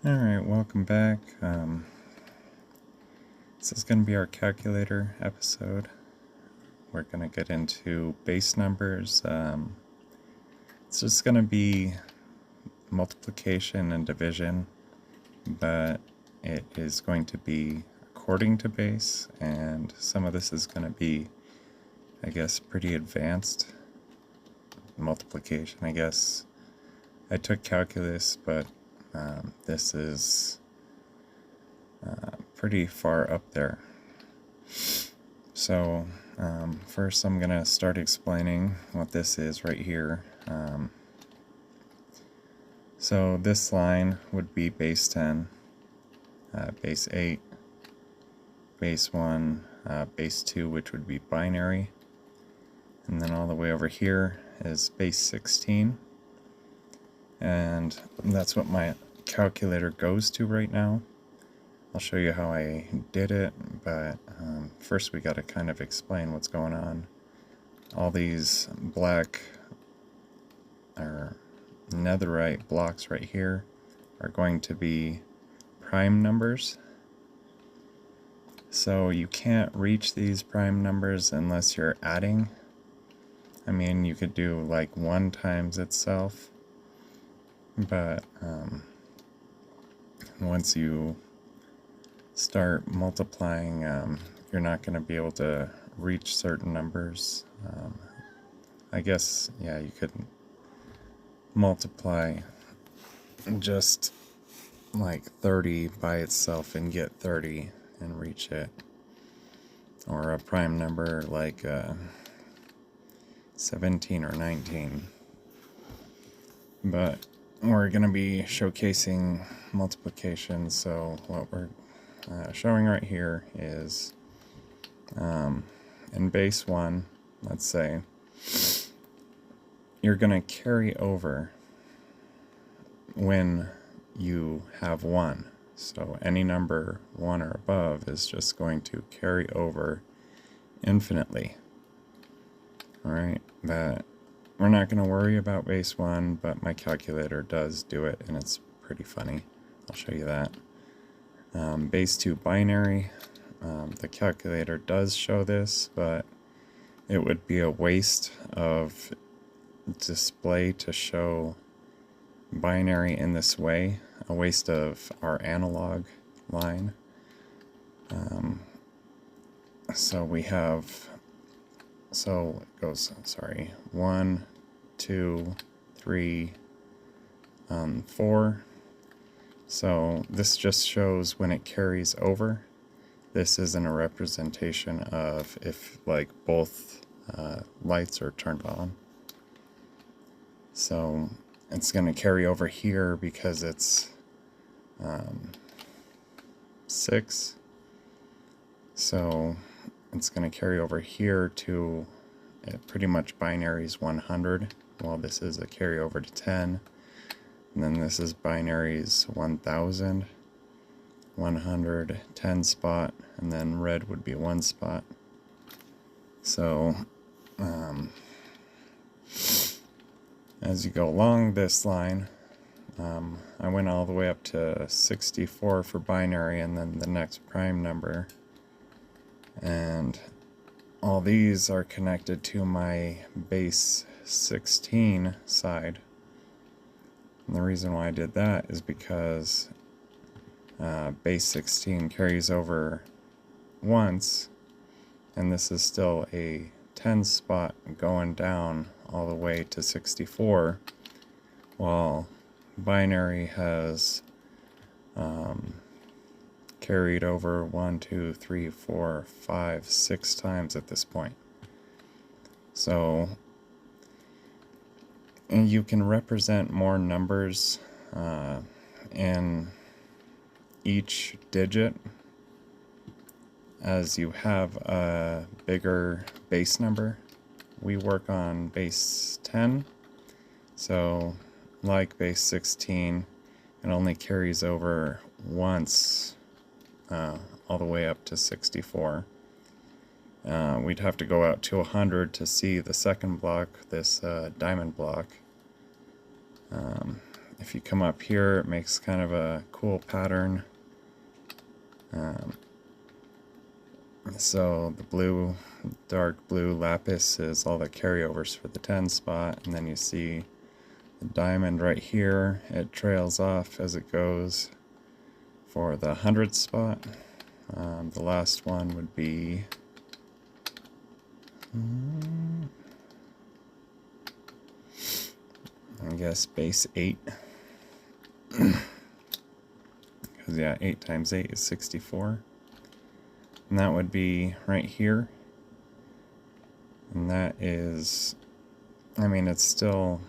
Alright, welcome back. This is going to be our calculator episode. We're going to get into base numbers. It's just going to be multiplication and division, but it is going to be according to base, and some of this is going to be, I guess, pretty advanced multiplication. I guess I took calculus, but this is pretty far up there. So first I'm going to start explaining what this is right here. So this line would be base 10, base 8, base 1, base 2, which would be binary, and then all the way over here is base 16, and that's what my calculator goes to right now. I'll show you how I did it, but first we got to kind of explain what's going on. All these black or netherite blocks right here are going to be prime numbers. So you can't reach these prime numbers unless you're adding. I mean, you could do like 1 times itself, but once you start multiplying, you're not going to be able to reach certain numbers. I guess, yeah, you could multiply just like 30 by itself and get 30 and reach it, or a prime number like 17 or 19. But we're going to be showcasing multiplication, so what we're showing right here is in base 1, let's say, you're going to carry over when you have 1. So any number 1 or above is just going to carry over infinitely. Alright, that we're not going to worry about base 1, but my calculator does do it, and it's pretty funny. I'll show you that. Base 2 binary, the calculator does show this, but it would be a waste of display to show binary in this way, a waste of our analog line. So we have, so it goes, sorry, 1, 2, 3, 4. So this just shows when it carries over. This isn't a representation of if like both lights are turned on. So it's going to carry over here because it's 6. So it's going to carry over here to pretty much binary is 100. Well, this is a carryover to 10. And then this is binaries 1000, 100, 10 spot, and then red would be 1 spot. So as you go along this line, I went all the way up to 64 for binary, and then the next prime number. And all these are connected to my base 16 side. And the reason why I did that is because base 16 carries over once, and this is still a 10 spot going down all the way to 64, while binary has carried over 1, 2, 3, 4, 5, 6 times at this point. So, and you can represent more numbers in each digit as you have a bigger base number. We work on base 10, so like base 16, it only carries over once all the way up to 64. We'd have to go out to 100 to see the second block, this diamond block. if you come up here, it makes kind of a cool pattern. So the blue, dark blue lapis is all the carryovers for the 10 spot, and then you see the diamond right here. It trails off as it goes for the 100 spot. The last one would be I guess base 8. Because yeah, 8 times 8 is 64. And that would be right here. And that is, I mean, it's still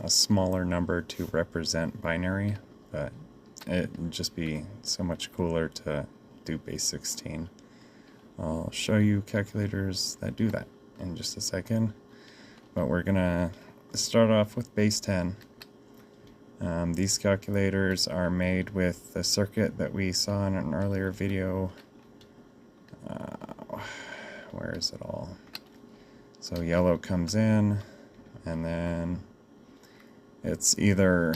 a smaller number to represent binary, but it would just be so much cooler to do base 16. I'll show you calculators that do that in just a second, but we're gonna start off with base 10. These calculators are made with the circuit that we saw in an earlier video. Where is it all? So yellow comes in, and then it's either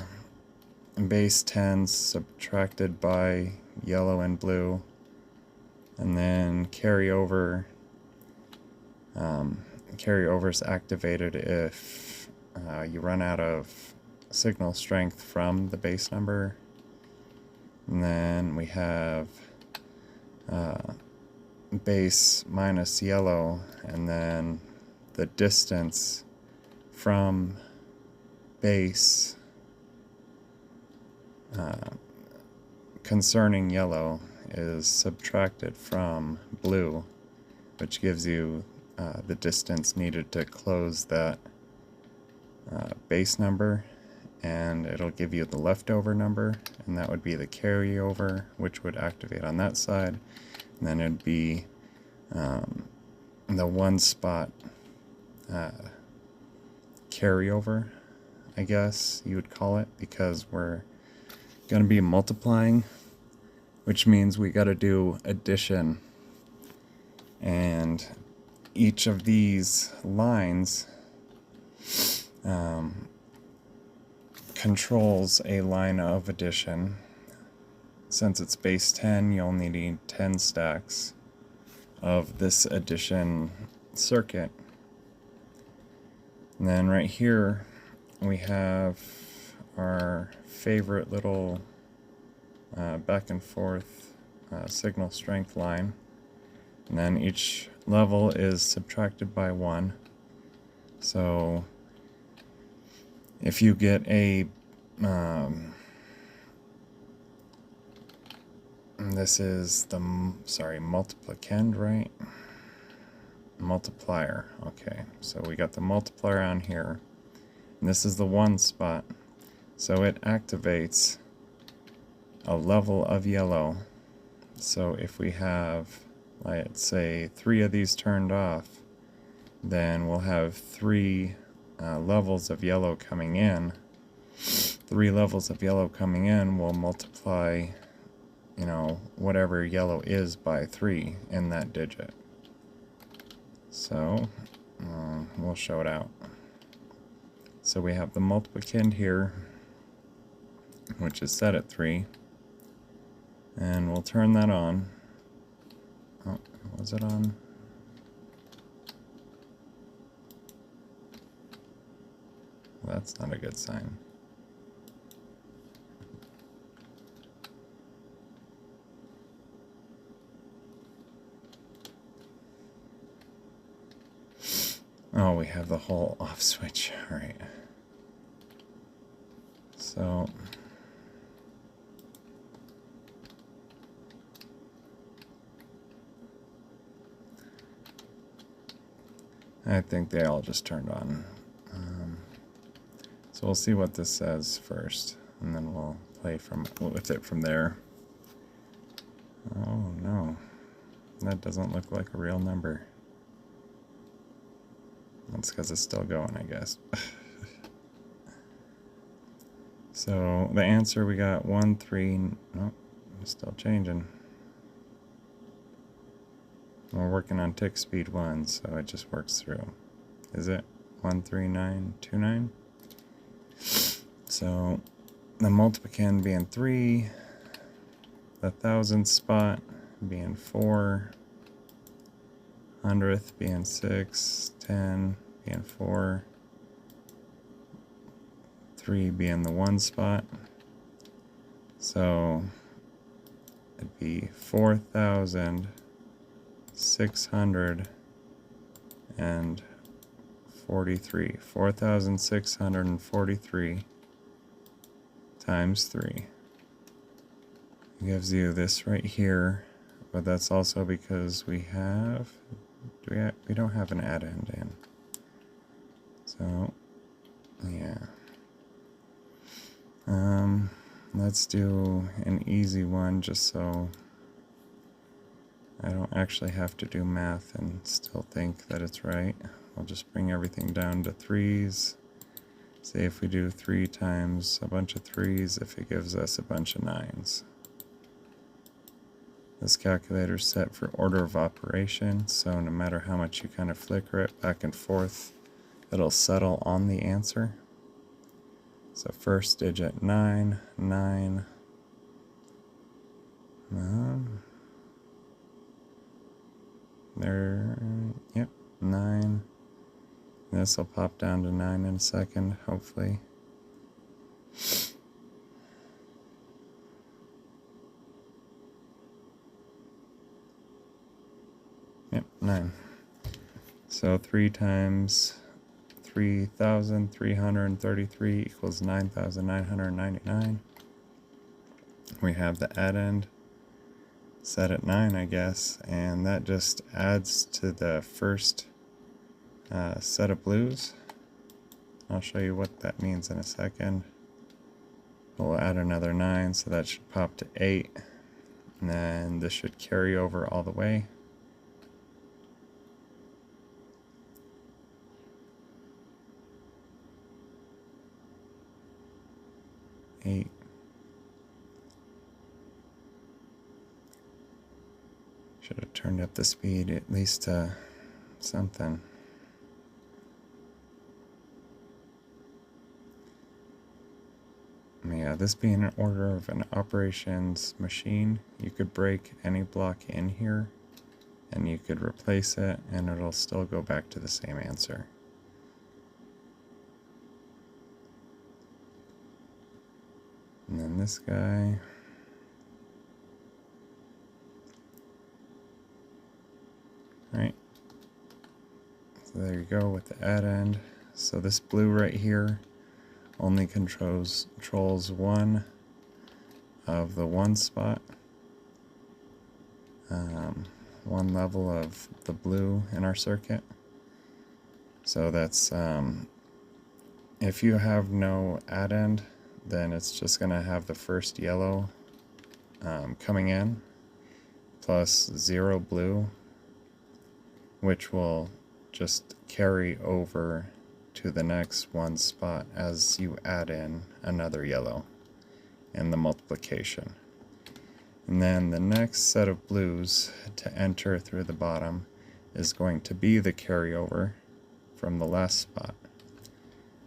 base 10 subtracted by yellow and blue, and then carryover. Carryover's activated if you run out of signal strength from the base number. And then we have base minus yellow, and then the distance from base concerning yellow is subtracted from blue, which gives you the distance needed to close that base number, and it'll give you the leftover number, and that would be the carryover, which would activate on that side. And then it'd be the 1 spot carryover, I guess you would call it, because we're going to be multiplying, which means we got to do addition. And each of these lines controls a line of addition. Since it's base 10, you only need 10 stacks of this addition circuit. And then right here we have our favorite little back and forth signal strength line. And then each level is subtracted by 1. So if you get a this is the multiplicand, right? Multiplier. Okay, so we got the multiplier on here, and this is the 1 spot, so it activates a level of yellow. So if we have, let's say, 3 of these turned off, then we'll have 3 levels of yellow coming in. 3 levels of yellow coming in will multiply, you know, whatever yellow is by 3 in that digit. So we'll show it out. So we have the multiplicand here, which is set at 3, and we'll turn that on. Oh, was it on? Well, that's not a good sign. Oh, we have the whole off switch. All right. So I think they all just turned on. So we'll see what this says first, and then we'll play with it from there. Oh no, that doesn't look like a real number. That's because it's still going, I guess. So the answer, we got 1, 3, no, it's still changing. We're working on tick speed 1, so it just works through. Is it 13929? So the multiplicand being 3, the thousandth spot being 4, hundredth being 6, 10 being 4, 3 being the 1 spot. So it'd be 4,643. 4,643 times 3 gives you this right here, but that's also because we don't have an addend in. So yeah. Let's do an easy one just so I don't actually have to do math and still think that it's right. I'll just bring everything down to 3's. See if we do 3 times a bunch of 3's, if it gives us a bunch of 9's. This calculator is set for order of operation, so no matter how much you kind of flicker it back and forth, it'll settle on the answer. So first digit 9, 9. There, yep, 9. This will pop down to 9 in a second, hopefully. Yep, 9. So 3 times 3,333 equals 9,999. We have the addend set at 9, I guess, and that just adds to the first set of blues. I'll show you what that means in a second. We'll add another 9, so that should pop to 8, and then this should carry over all the way. Eight. Should have turned up the speed at least to something. Yeah, this being an order of an operations machine, you could break any block in here and you could replace it and it'll still go back to the same answer. And then this guy. Right. So there you go with the addend. So this blue right here only controls one of the 1 spot. One level of the blue in our circuit. So that's, if you have no addend, then it's just going to have the first yellow coming in, plus 0 blue, which will just carry over to the next 1 spot as you add in another yellow in the multiplication. And then the next set of blues to enter through the bottom is going to be the carryover from the last spot.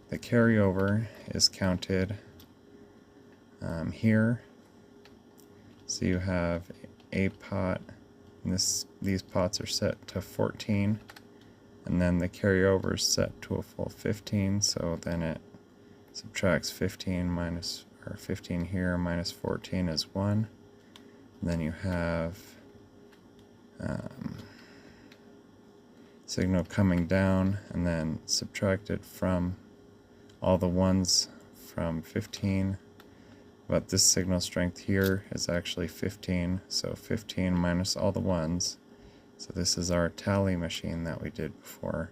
The carryover is counted here. So you have a pot, and these pots are set to 14, and then the carryover is set to a full 15, so then it subtracts 15 minus, or 15 here minus 14 is 1. And then you have signal coming down and then subtracted from all the ones from 15. But this signal strength here is actually 15, so 15 minus all the ones. So this is our tally machine that we did before.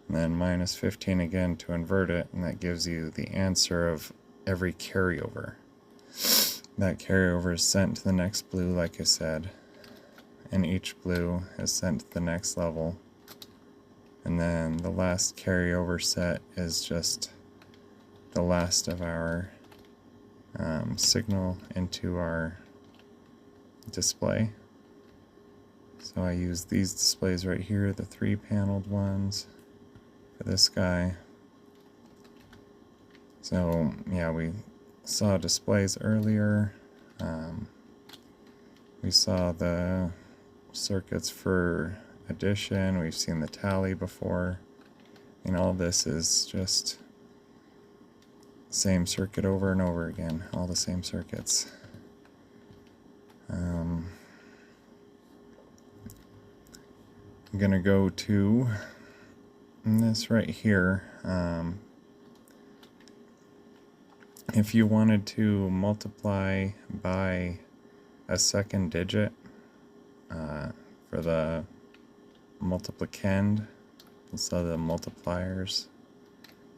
And then minus 15 again to invert it, and that gives you the answer of every carryover. That carryover is sent to the next blue, like I said, and each blue is sent to the next level. And then the last carryover set is just the last of our signal into our display. So I use these displays right here, the 3-paneled ones for this guy. So yeah, we saw displays earlier. We saw the circuits for addition. We've seen the tally before. And all this is just same circuit over and over again, all the same circuits. I'm gonna go to this right here. If you wanted to multiply by a second digit for the multiplicand instead of the multipliers,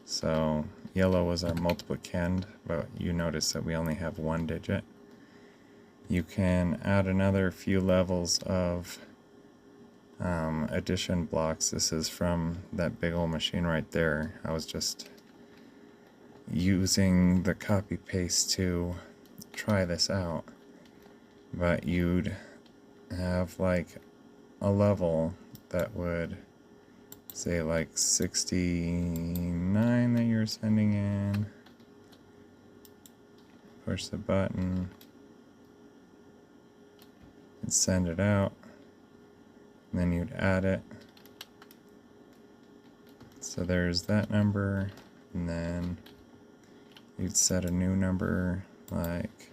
so yellow was our multiplicand, but you notice that we only have one digit. You can add another few levels of addition blocks. This is from that big old machine right there. I was just using the copy paste to try this out, but you'd have like a level that would say like 69 that you're sending in, push the button and send it out, and then you'd add it. So there's that number, and then you'd set a new number like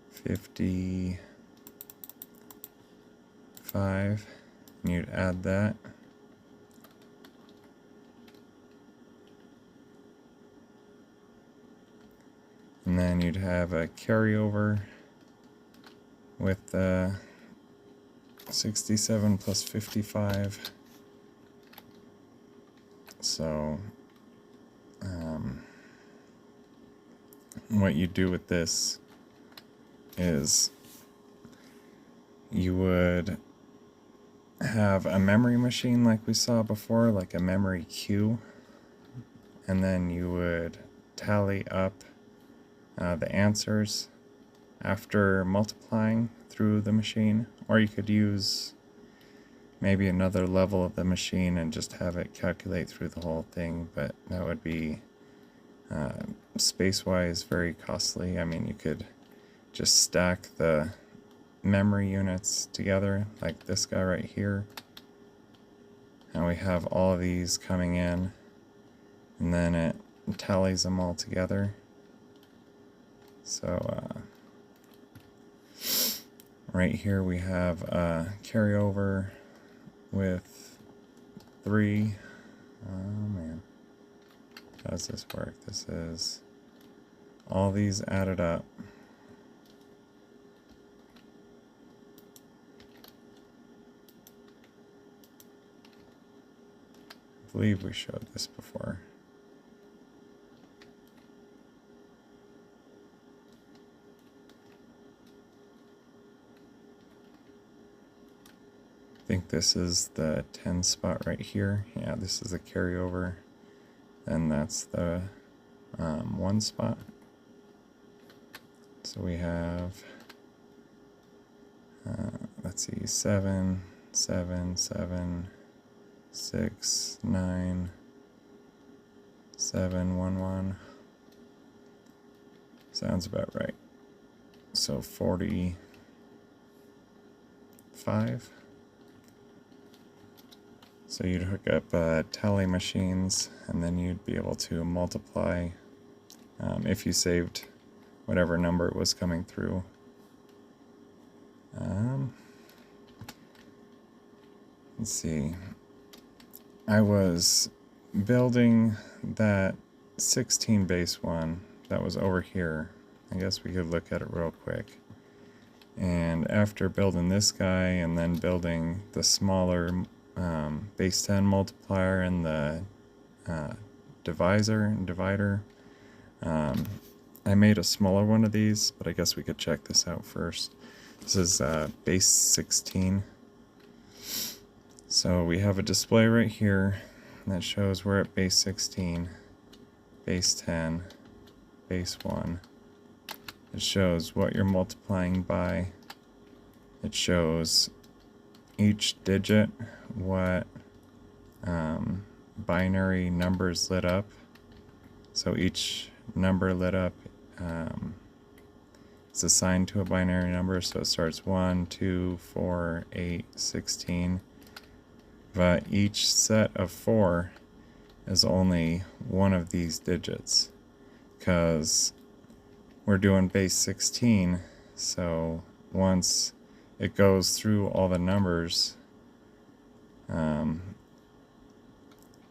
55, and you'd add that. And then you'd have a carryover with the 67 plus 55. So what you do with this is you would have a memory machine like we saw before, like a memory queue, and then you would tally up the answers after multiplying through the machine, or you could use maybe another level of the machine and just have it calculate through the whole thing, but that would be space-wise very costly. I mean, you could just stack the memory units together like this guy right here, and we have all of these coming in, and then it tallies them all together. So right here we have a carryover with 3. Oh man, how does this work? This is all these added up. I believe we showed this before. I think this is the 10 spot right here. Yeah, this is the carryover. And that's the 1 spot. So we have, let's see, 7, 7, 7, 6, 9, 7, 1, 1. Sounds about right. So 45. So you'd hook up tally machines, and then you'd be able to multiply if you saved whatever number was coming through. Let's see. I was building that 16 base one that was over here. I guess we could look at it real quick. And after building this guy and then building the smaller base 10 multiplier and the divider, I made a smaller one of these, but I guess we could check this out first. This is base 16. So we have a display right here that shows we're at base 16, base 10, base 1. It shows what you're multiplying by. It shows each digit, what binary numbers lit up. So each number lit up is assigned to a binary number, so it starts 1, 2, 4, 8, 16. But each set of 4 is only one of these digits, because we're doing base 16, so once it goes through all the numbers,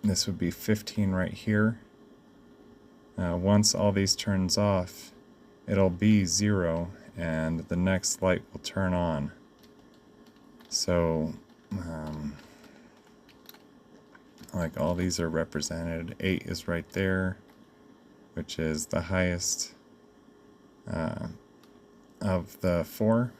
this would be 15 right here. Once all these turns off, it'll be 0, and the next light will turn on. So, like all these are represented. 8 is right there, which is the highest of the 4.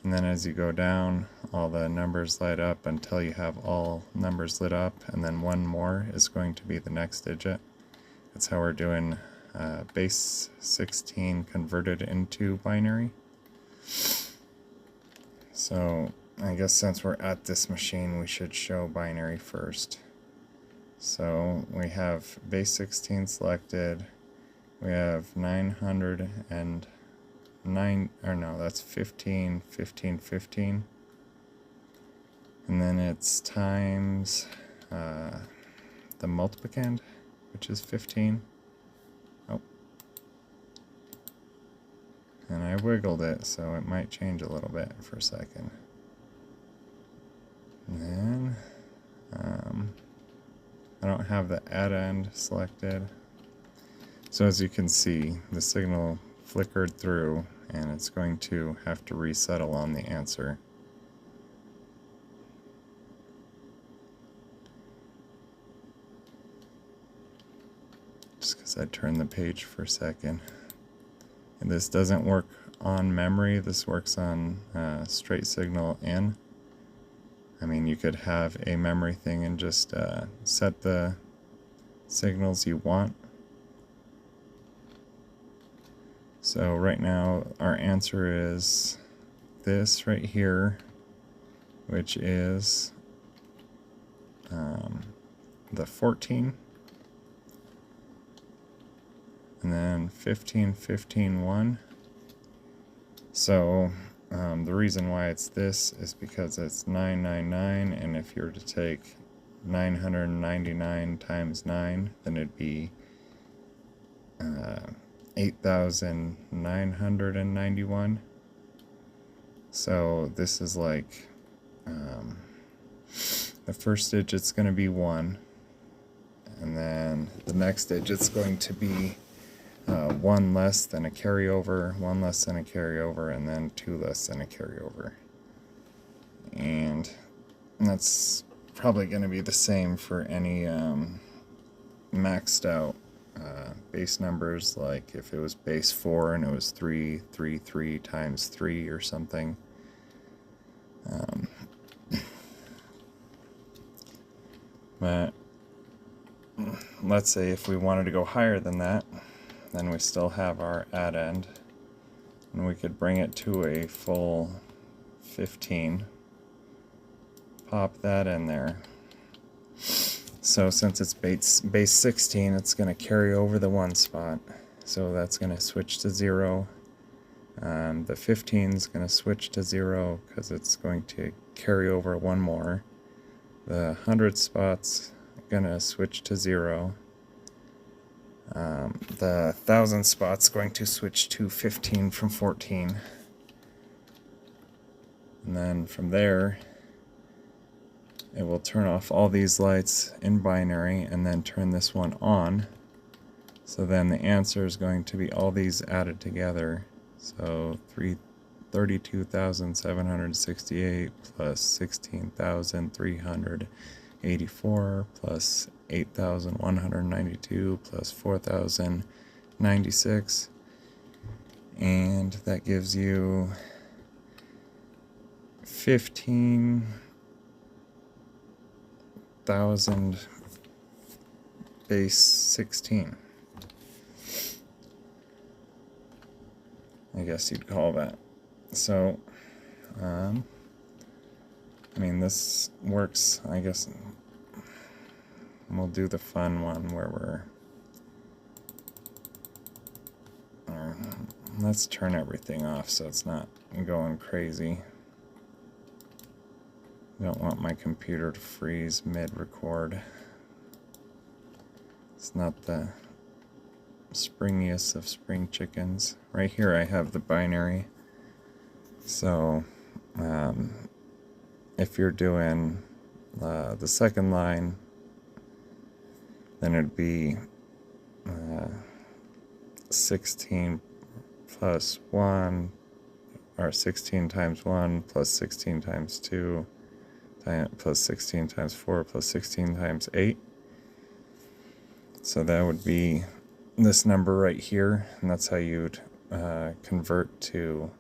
And then as you go down, all the numbers light up until you have all numbers lit up, and then one more is going to be the next digit. That's how we're doing base 16 converted into binary. So I guess since we're at this machine, we should show binary first. So we have base 16 selected. We have 909, or no, that's 15, 15, 15. And then it's times the multiplicand, which is 15. Oh. And I wiggled it, so it might change a little bit for a second. And then I don't have the add end selected. So as you can see, the signal flickered through, and it's going to have to resettle on the answer. Just because I turned the page for a second. And this doesn't work on memory, this works on straight signal in. I mean, you could have a memory thing and just set the signals you want. So right now our answer is this right here, which is the 14, and then 15, 15, 1. So the reason why it's this is because it's 999, and if you were to take 999 times 9, then it'd be 8,991. So this is like the first digit's going to be 1, and then the next digit's going to be 1 less than a carryover, 1 less than a carryover, and then 2 less than a carryover. And that's probably going to be the same for any maxed out base numbers, like if it was base 4 and it was 3, 3, 3 times 3 or something. But let's say if we wanted to go higher than that, then we still have our add end, and we could bring it to a full 15. Pop that in there. So since it's base 16, it's going to carry over the 1 spot. So that's going to switch to 0. The 15 is going to switch to 0 because it's going to carry over 1 more. The 100 spot's going to switch to 0. The 1,000 spot's going to switch to 15 from 14. And then from there, it will turn off all these lights in binary and then turn this one on. So then the answer is going to be all these added together. So 32,768 plus 16,384 plus 8,192 plus 4,096. And that gives you 15,000 base 16. I guess you'd call that. So, I mean, this works, I guess. We'll do the fun one where we're let's turn everything off so it's not going crazy. I don't want my computer to freeze mid-record. It's not the springiest of spring chickens. Right here I have the binary. So if you're doing the second line, then it'd be 16 plus 1, or 16 times 1 plus 16 times 2 plus 16 times 4 plus 16 times 8. So that would be this number right here, and that's how you'd convert to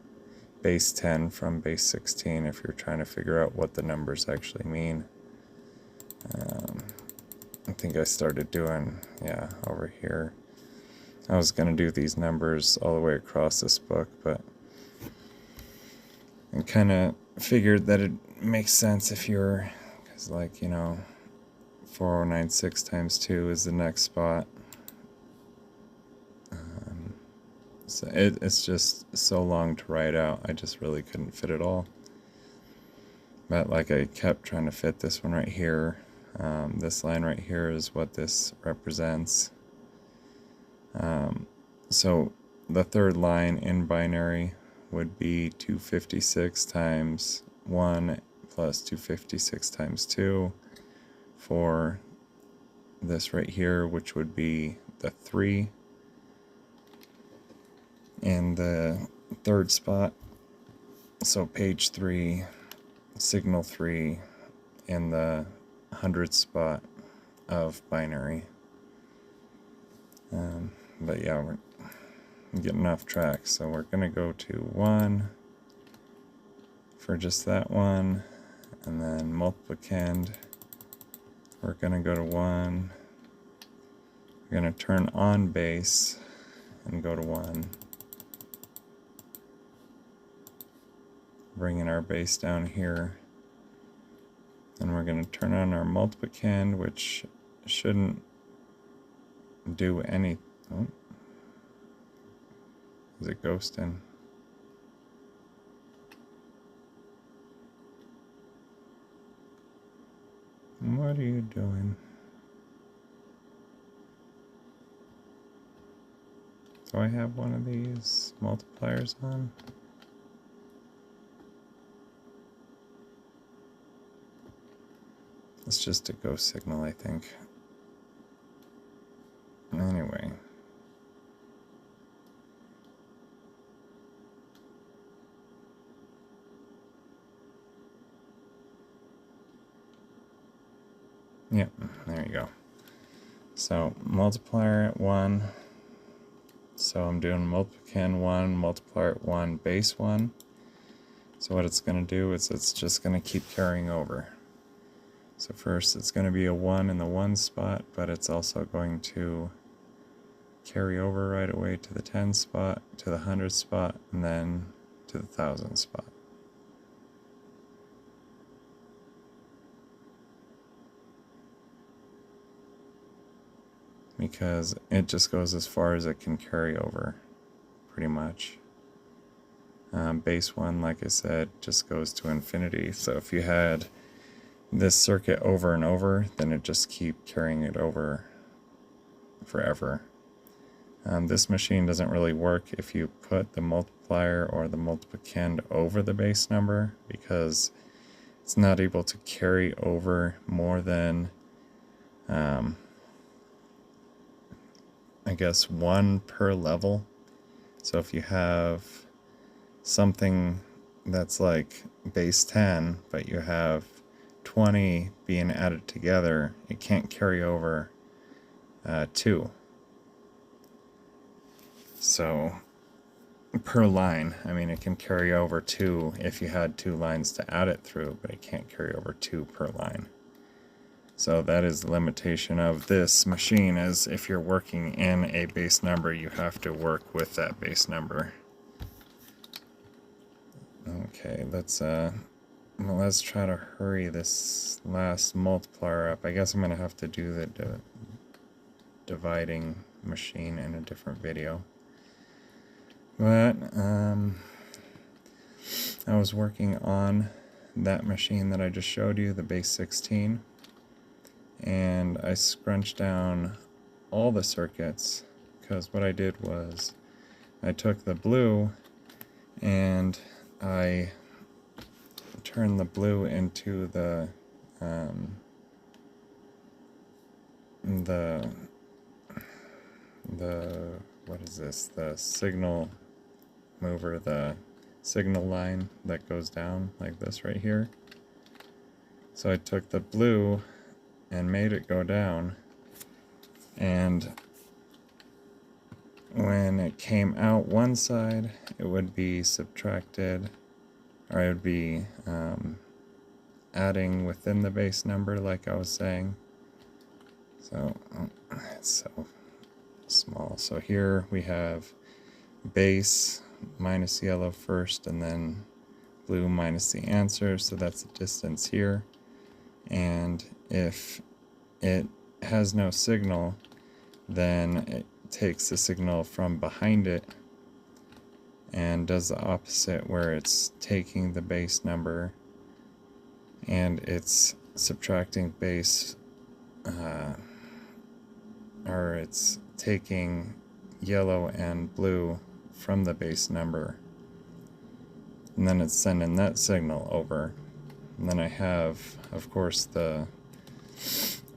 base 10 from base 16 if you're trying to figure out what the numbers actually mean. I think I started doing, over here. I was going to do these numbers all the way across this book, but I kind of figured that it makes sense if you're, because 4096 times 2 is the next spot. So it's just so long to write out, I just really couldn't fit it all. But I kept trying to fit this one right here. This line right here is what this represents. So the third line in binary would be 256 times 1 plus 256 times 2 for this right here, which would be the 3 in the third spot. So page 3, signal 3 in the 100th spot of binary. But yeah, we're getting off track, so we're going to go to 1 for just that one, and then multiplicand, we're going to go to 1. We're going to turn on base and go to 1. Bringing our base down here. And we're going to turn on our multiplicand, which shouldn't do any. Oh. Is it ghosting? What are you doing? Do I have one of these multipliers on? It's just a ghost signal, I think. Anyway. Yep, there you go. So multiplier at 1. So I'm doing multiplicand 1, multiplier at 1, base 1. So what it's going to do is it's just going to keep carrying over. So first it's going to be a 1 in the 1 spot, but it's also going to carry over right away to the 10 spot, to the 100 spot, and then to the 1000 spot. Because it just goes as far as it can carry over, pretty much. Base 1, like I said, just goes to infinity. So if you had this circuit over and over, then it just keep carrying it over forever. This machine doesn't really work if you put the multiplier or the multiplicand over the base number, because it's not able to carry over more than I guess 1 per level. So if you have something that's like base 10, but you have 20 being added together, it can't carry over 2. So per line, I mean, it can carry over 2 if you had 2 lines to add it through, but it can't carry over 2 per line. So that is the limitation of this machine, is if you're working in a base number, you have to work with that base number. Okay, let's try to hurry this last multiplier up. I guess I'm going to have to do the dividing machine in a different video. But I was working on that machine that I just showed you, the base 16, and I scrunched down all the circuits, because what I did was I took the blue and I turned the blue into the what is this? The signal mover, the signal line that goes down like this right here. So I took the blue and made it go down, and when it came out one side, it would be subtracted, or it would be adding within the base number, like I was saying. So it's so small. So here we have base minus yellow first, and then blue minus the answer, so that's the distance here. And if it has no signal, then it takes the signal from behind it and does the opposite, where it's taking the base number and it's subtracting base, or it's taking yellow and blue from the base number, and then it's sending that signal over. And then I have, of course, the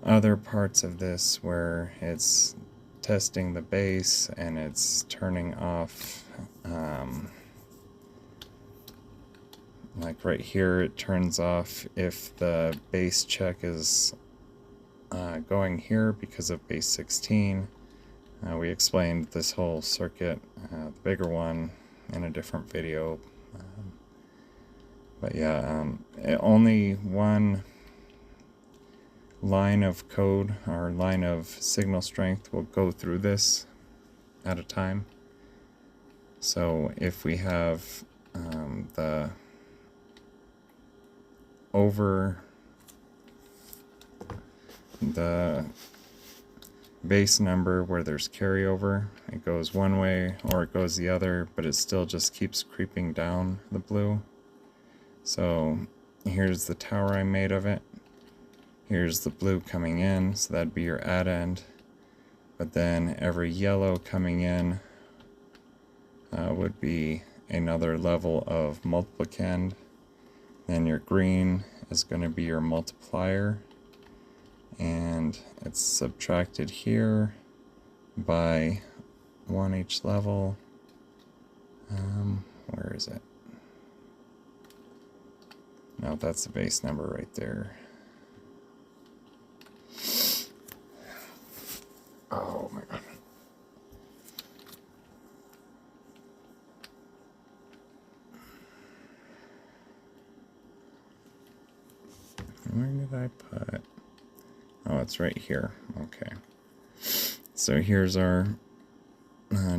other parts of this where it's testing the base and it's turning off, like right here, it turns off if the base check is going here because of base 16. We explained this whole circuit, the bigger one, in a different video. But yeah, only one line of code or line of signal strength will go through this at a time. So if we have the over the base number where there's carryover, it goes one way or it goes the other, but it still just keeps creeping down the blue. So here's the tower I made of it. Here's the blue coming in, so that'd be your add end. But then every yellow coming in would be another level of multiplicand. Then your green is going to be your multiplier, and it's subtracted here by 1 each level. Where is it? No, that's the base number right there. Oh my god. Where did I put? Oh, it's right here. Okay. So here's our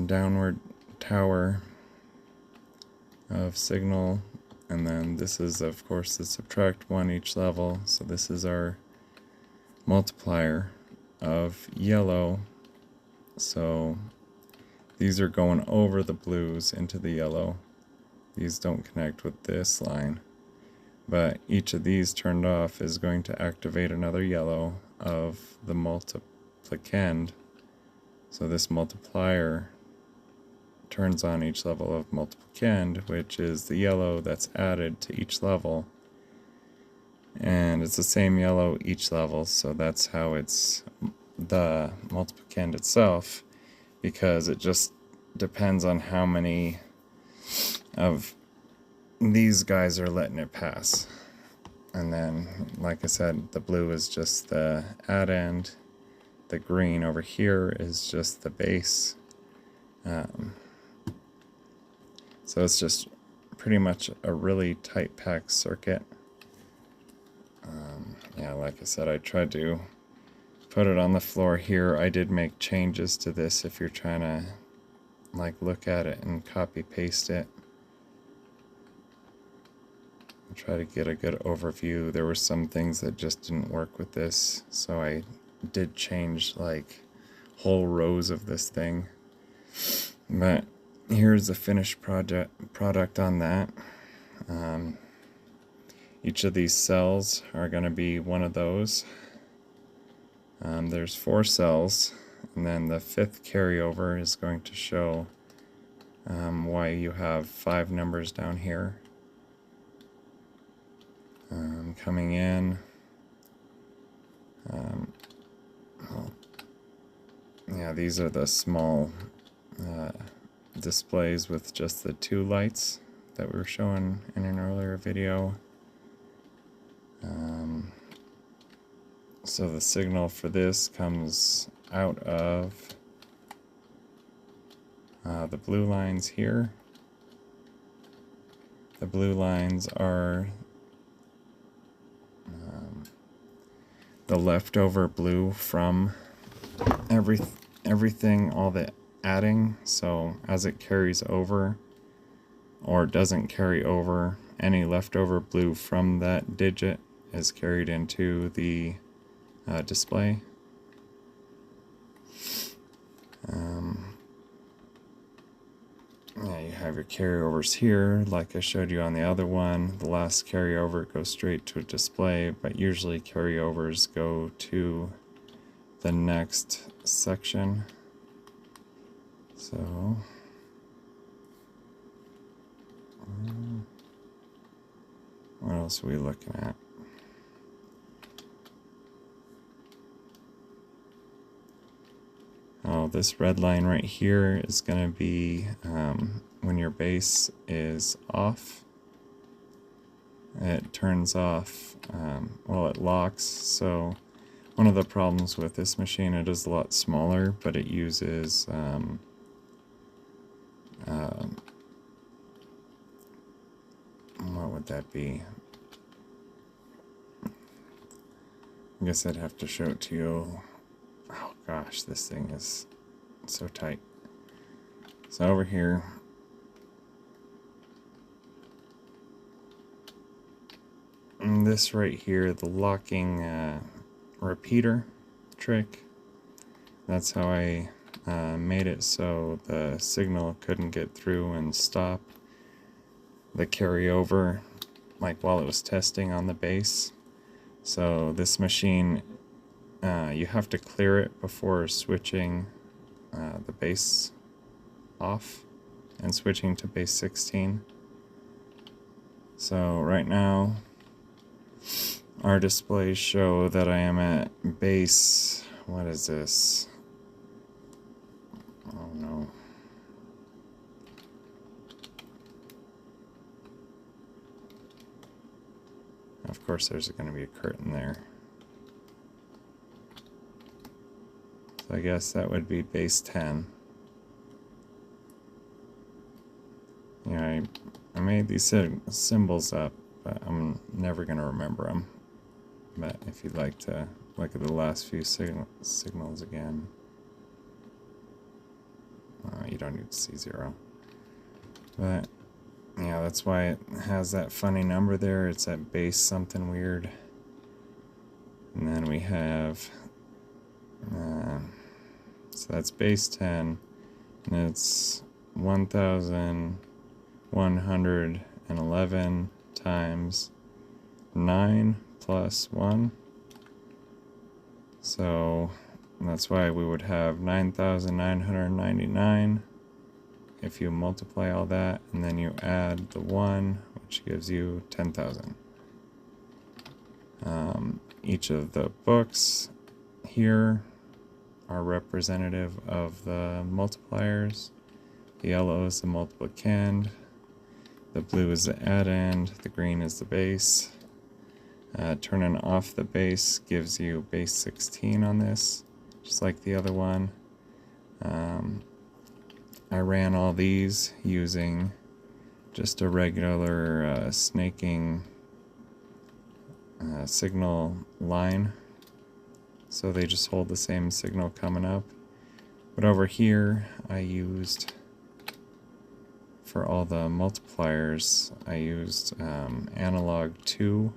downward tower of signal, and then this is, of course, the subtract 1 each level. So this is our multiplier of yellow. So these are going over the blues into the yellow. These don't connect with this line. But each of these turned off is going to activate another yellow of the multiplicand. So this multiplier turns on each level of multiplicand, which is the yellow that's added to each level. And it's the same yellow each level, so that's how it's the multiplicand itself, because it just depends on how many of these guys are letting it pass. And then, like I said, the blue is just the add end. The green over here is just the base. So it's just pretty much a really tight packed circuit. Yeah, like I said, I tried to put it on the floor here. I did make changes to this if you're trying to like look at it and copy paste it. Try to get a good overview. There were some things that just didn't work with this, so I did change like whole rows of this thing. But here's the finished product on that. Each of these cells are going to be one of those. There's 4 cells, and then the 5th carryover is going to show why you have 5 numbers down here. Coming in, yeah, these are the small displays with just the 2 lights that we were showing in an earlier video. So the signal for this comes out of the blue lines here. The blue lines are the leftover blue from everything, all the adding. So as it carries over or doesn't carry over, any leftover blue from that digit is carried into the display. Yeah, you have your carryovers here, like I showed you on the other one. The last carryover goes straight to a display, but usually carryovers go to the next section. So what else are we looking at? Oh, this red line right here is going to be when your base is off. It turns off, well, it locks. So one of the problems with this machine, it is a lot smaller, but it uses what would that be? I guess I'd have to show it to you. Oh gosh, this thing is so tight. So over here, and this right here, the locking repeater trick, that's how I made it so the signal couldn't get through and stop the carryover, like while it was testing on the base. So this machine, you have to clear it before switching the base off and switching to base 16. So right now our displays show that I am at base, what is this? Oh no. Of course there's going to be a curtain there. So I guess that would be base 10. Yeah, I made these symbols up, but I'm never going to remember them. But if you'd like to look at the last few signals again, you don't need to see 0. But yeah, that's why it has that funny number there. It's at base something weird. And then we have, so that's base 10, and it's 1,111 times 9 plus 1. So that's why we would have 9,999 if you multiply all that, and then you add the 1, which gives you 10,000. Each of the books here are representative of the multipliers. The yellow is the multiplicand, the blue is the addend, the green is the base. Turning off the base gives you base 16 on this, just like the other one. I ran all these using just a regular snaking signal line, so they just hold the same signal coming up. But over here I used, for all the multipliers, I used analog 2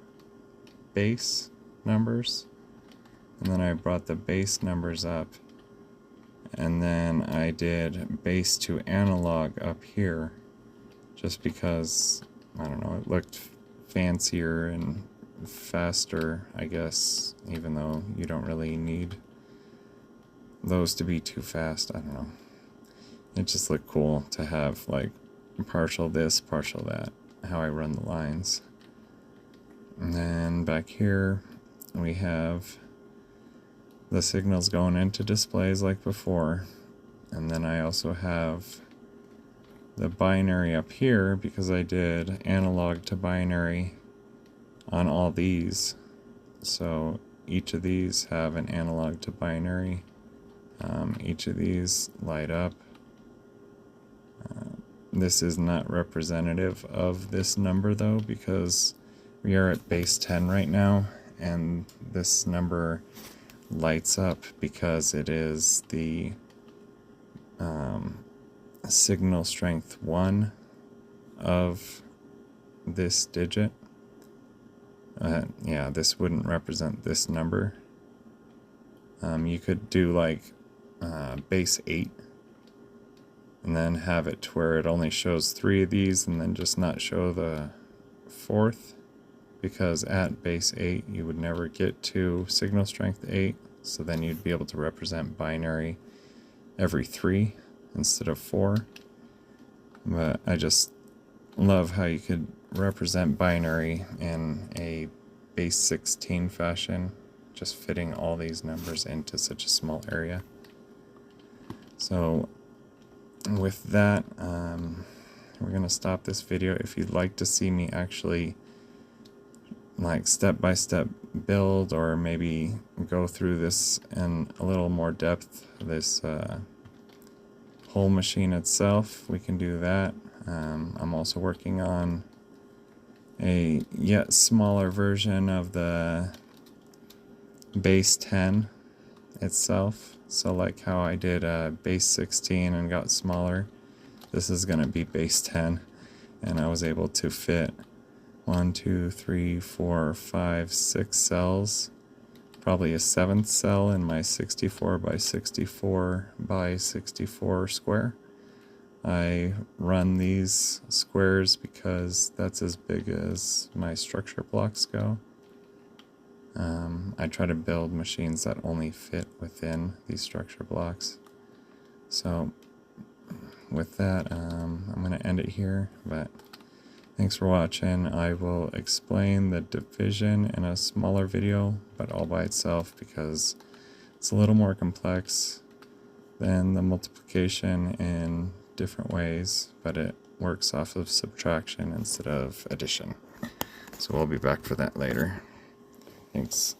base numbers, and then I brought the base numbers up And then I did base to analog up here, just because, I don't know, it looked fancier and faster, I guess, even though you don't really need those to be too fast. I don't know. It just looked cool to have like partial this, partial that, how I run the lines. And then back here we have the signals going into displays like before. And then I also have the binary up here because I did analog to binary on all these. So each of these have an analog to binary. Each of these light up. This is not representative of this number though, because we are at base 10 right now, and this number lights up because it is the signal strength 1 of this digit. Yeah, this wouldn't represent this number. You could do like base 8 and then have it to where it only shows 3 of these and then just not show the 4th, because at base 8 you would never get to signal strength 8, so then you'd be able to represent binary every 3 instead of 4. But I just love how you could represent binary in a base 16 fashion, just fitting all these numbers into such a small area. So with that, we're going to stop this video. If you'd like to see me actually like step-by-step build, or maybe go through this in a little more depth, this whole machine itself, we can do that. I'm also working on a yet smaller version of the base 10 itself. So like how I did base 16 and got smaller, this is going to be base 10, and I was able to fit 1, 2, 3, 4, 5, 6 cells, probably a 7th cell in my 64 by 64 by 64 square. I run these squares because that's as big as my structure blocks go. I try to build machines that only fit within these structure blocks. So with that, I'm going to end it here, but thanks for watching. I will explain the division in a smaller video, but all by itself, because it's a little more complex than the multiplication in different ways, but it works off of subtraction instead of addition. So we'll be back for that later. Thanks.